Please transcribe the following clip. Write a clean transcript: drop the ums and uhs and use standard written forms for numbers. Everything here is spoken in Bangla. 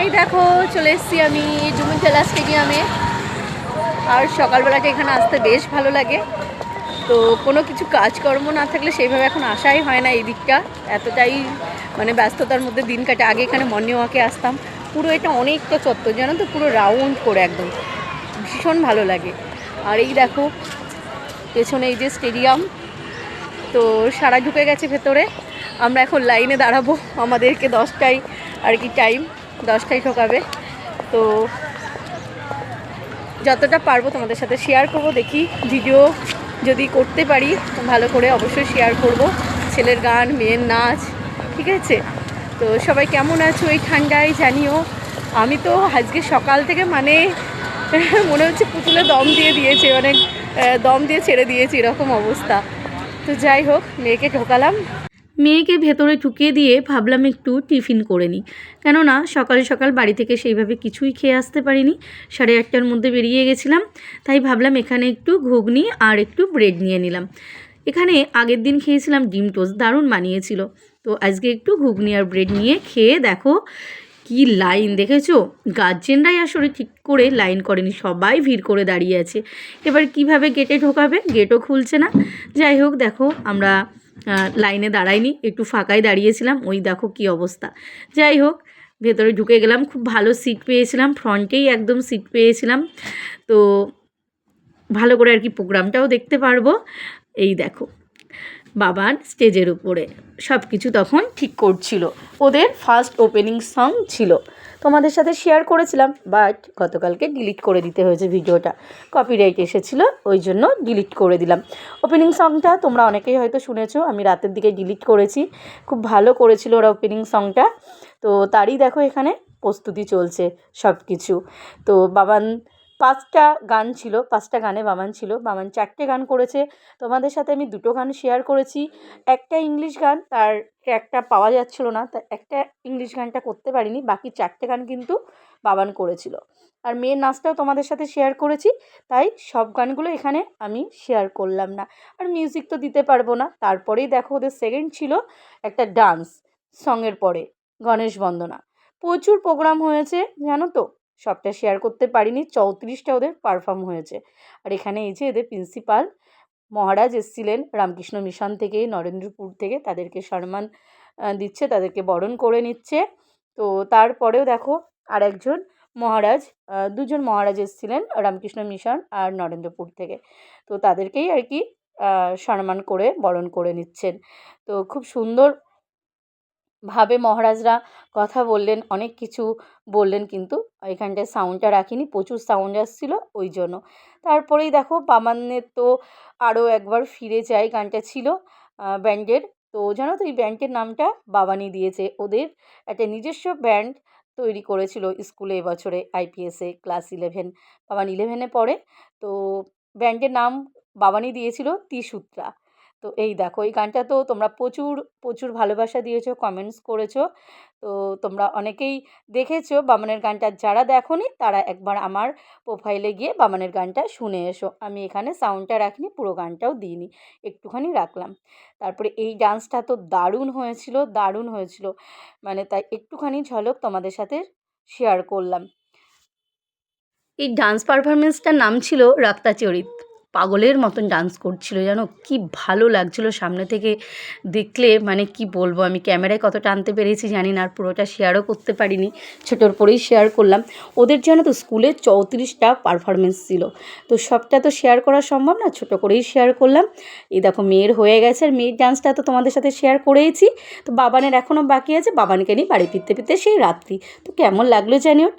এই দেখো চলে এসেছি আমি জুমিনতলা স্টেডিয়ামে। আর সকালবেলাটা এখানে আসতে বেশ ভালো লাগে। তো কোনো কিছু কাজকর্ম না থাকলে সেইভাবে এখন আসাই হয় না এই দিকটা, এতটাই মানে ব্যস্ততার মধ্যে দিন কাটে। আগে এখানে মর্নিং ওয়াকে আসতাম, পুরো এটা অনেকটা চত্বর জানো তো, পুরো রাউন্ড করে একদম ভীষণ ভালো লাগে। আর এই দেখো পেছনে এই যে স্টেডিয়াম, তো সারা ঢুকে গেছে ভেতরে। আমরা এখন লাইনে দাঁড়াবো, আমাদেরকে 10টায় আর কি টাইম, 10টায় ঢোকাবে। তো যতটা পারবো তোমাদের সাথে শেয়ার করব, দেখি ভিডিও যদি করতে পারি ভালো করে অবশ্যই শেয়ার করব। ছেলের গান, মেয়ের নাচ, ঠিক আছে। তো সবাই কেমন আছো এই ঠান্ডায় জানিও। আমি তো আজকে সকাল থেকে মানে মনে হচ্ছে পুতুলে দম দিয়ে দিয়েছে, অনেক দম দিয়ে ছেড়ে দিয়েছি এরকম অবস্থা। তো যাই হোক, মেয়েকে ঢোকালাম, মেয়েকে ভেতরে ঢুকিয়ে দিয়ে ভাবলাম একটু টিফিন করে নিই, কেননা সকাল সকাল বাড়ি থেকে সেইভাবে কিছুই খেয়ে আসতে পারিনি, 8:30টার মধ্যে বেরিয়ে গেছিলাম। তাই ভাবলাম এখানে একটু ঘুগনি আর একটু ব্রেড নিয়ে নিলাম। এখানে আগের দিন খেয়েছিলাম ডিম টোস্ট, দারুণ বানিয়েছিল। তো আজকে একটু ঘুগনি আর ব্রেড নিয়ে খেয়ে দেখো কি লাইন দেখেছো। গার্জেনরাই আসলে ঠিক করে লাইন করেনি, সবাই ভিড় করে দাঁড়িয়ে আছে। এবার কিভাবে গেটে ঢোকাবে, গেটও খুলছে না। যাই হোক দেখো আমরা লাইনে দাঁড়াইনি, একটু ফাঁকায় দাঁড়িয়েছিলাম, ওই দেখো কি অবস্থা। যাই হোক ভেতরে ঢুকে গেলাম, খুব ভালো সিট পেয়েছিলাম, ফ্রন্টেই একদম সিট পেয়েছিলাম। তো ভালো করে আর কি প্রোগ্রামটাও দেখতে পারবো। এই দেখো বাবান স্টেজের উপরে সব কিছু তখন ঠিক করছিল, ওদের ফার্স্ট ওপেনিং সং ছিল। তোমাদের সাথে শেয়ার করেছিলাম, বাট গতকালকে ডিলিট করে দিতে হয়েছে ভিডিওটা, কপিরাইট এসেছিল, ওই জন্য ডিলিট করে দিলাম। ওপেনিং সংটা তোমরা অনেকেই হয়তো শুনেছো, আমি রাতের দিকে ডিলিট করেছি। খুব ভালো করেছিল ওরা ওপেনিং সংটা। তো তারই দেখো এখানে প্রস্তুতি চলছে সব কিছু। তো বাবান 5টা গান ছিল, 5টা গানে বাবান ছিল, বাবান 4টে গান করেছে। তোমাদের সাথে আমি 2টো গান শেয়ার করেছি। একটা ইংলিশ গান, তার ট্র্যাকটা পাওয়া যাচ্ছিল না, তা একটা ইংলিশ গানটা করতে পারিনি, বাকি 4টে গান কিন্তু বাবান করেছিল। আর মেয়ের নাচটাও তোমাদের সাথে শেয়ার করেছি, তাই সব গানগুলো এখানে আমি শেয়ার করলাম না। আর মিউজিক তো দিতে পারবো না। তারপরেই দেখো ওদের সেকেন্ড ছিল একটা ডান্স, সঙের পরে গণেশ বন্দনা। প্রচুর প্রোগ্রাম হয়েছে জানো তো, সবটা শেয়ার করতে পারিনি। 34টা ওদের পারফর্ম হয়েছে। আর এখানে এই যে এদের প্রিন্সিপাল মহারাজ এসেছিলেন রামকৃষ্ণ মিশন থেকে, নরেন্দ্রপুর থেকে, তাদেরকে সম্মান দিচ্ছে, তাদেরকে বরণ করে নিচ্ছে। তো তারপরেও দেখো আর একজন মহারাজ, 2জন মহারাজ এসেছিলেন রামকৃষ্ণ মিশন আর নরেন্দ্রপুর থেকে। তো তাদেরকেই আর কি সম্মান করে বরণ করে নিচ্ছেন। তো খুব সুন্দর ভাবে মহারাজরা কথা বললেন, অনেক কিছু বললেন, কিন্তু এখানটায় সাউন্ডটা রাখিনি, প্রচুর সাউন্ড আসছিল ওই জন্য। তারপরেই দেখো বামান্নের তো আরও একবার ফিরে যাই গানটা ছিল ব্যান্ডের। তো জানো তো এই ব্যান্ডের নামটা বাবানি দিয়েছে, ওদের একটা নিজস্ব ব্যান্ড তৈরি করেছিল স্কুলে এবছরে আইপিএসে ক্লাস 11, বাবান 11-এ পড়ে। তো ব্যান্ডের নাম বাবানি দিয়েছিল ত্রিসূত্রা। তো এই দেখো এই গানটা তো তোমরা প্রচুর প্রচুর ভালোবাসা দিয়েছো, কমেন্টস করেছো। তো তোমরা অনেকেই দেখেছো বামনের গানটা, যারা দেখোনি তারা একবার আমার প্রোফাইলে গিয়ে বামনের গানটা শুনে এসো। আমি এখানে সাউন্ডটা রাখিনি, পুরো গানটাও দিইনি, একটুখানি রাখলাম। তারপরে এই ডান্সটা তো দারুণ হয়েছিল, দারুণ হয়েছিল, মানে তাই একটুখানি ঝলক তোমাদের সাথে শেয়ার করলাম। এই ডান্স পারফরমেন্সটার নাম ছিল রাক্তাচরিত। পাগলের মতন ডান্স করছিল জানো, কি ভালো লাগছিল সামনে থেকে দেখলে, মানে কি বলবো, আমি ক্যামেরায় কতটা আনতে পেরেছি জানি না, আর পুরোটা শেয়ারও করতে পারিনি, ছোটোর পরেই শেয়ার করলাম। ওদের জানো তো স্কুলে 34টা পারফরমেন্স ছিল, তো সবটা তো শেয়ার করা সম্ভব না, ছোটো করেই শেয়ার করলাম। এই দেখো মেয়ের হয়ে গেছে, আর মেয়ের ডান্সটা তো তোমাদের সাথে শেয়ার করেইছি। তো বাবানের এখনও বাকি আছে, বাবানকে নিয়ে বাড়ি ফিরতে ফিরতে সেই রাত্রি। তো কেমন লাগলো জানিও।